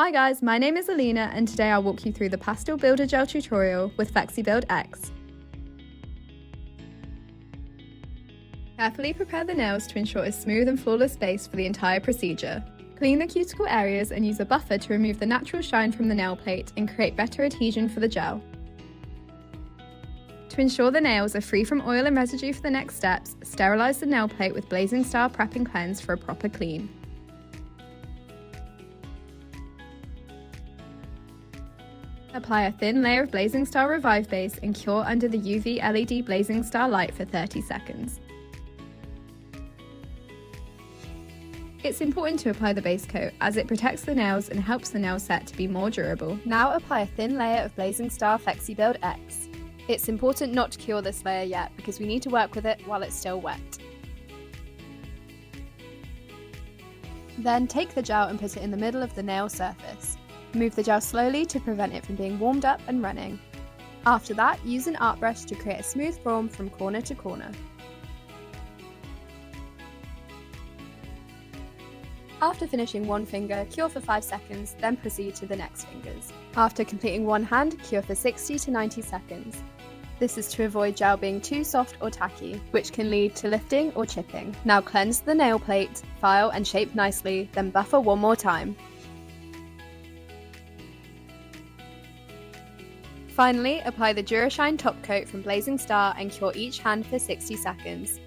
Hi guys, my name is Alina and today I'll walk you through the Pastel Builder Gel tutorial with Flexibuild X. Carefully prepare the nails to ensure a smooth and flawless base for the entire procedure. Clean the cuticle areas and use a buffer to remove the natural shine from the nail plate and create better adhesion for the gel. To ensure the nails are free from oil and residue for the next steps, sterilise the nail plate with BlazingStar Prep and Cleanse for a proper clean. Apply a thin layer of BlazingStar Revive Base and cure under the UV LED BlazingStar light for 30 seconds. It's important to apply the base coat as it protects the nails and helps the nail set to be more durable. Now apply a thin layer of BlazingStar Flexibuild X. It's important not to cure this layer yet because we need to work with it while it's still wet. Then take the gel and put it in the middle of the nail surface. Move the gel slowly to prevent it from being warmed up and running. After that, use an art brush to create a smooth form from corner to corner. After finishing one finger, cure for 5 seconds, then proceed to the next fingers. After completing one hand, cure for 60 to 90 seconds. This is to avoid gel being too soft or tacky, which can lead to lifting or chipping. Now cleanse the nail plate, file and shape nicely, then buffer one more time. Finally, apply the Durashine Top Coat from BlazingStar and cure each hand for 60 seconds.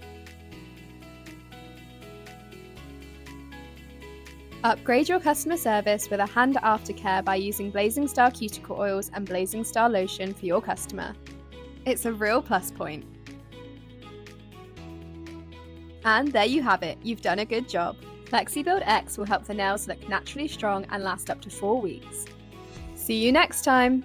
Upgrade your customer service with a hand aftercare by using BlazingStar Cuticle oils and BlazingStar Lotion for your customer. It's a real plus point. And there you have it, you've done a good job. Flexibuild X will help the nails look naturally strong and last up to 4 weeks. See you next time!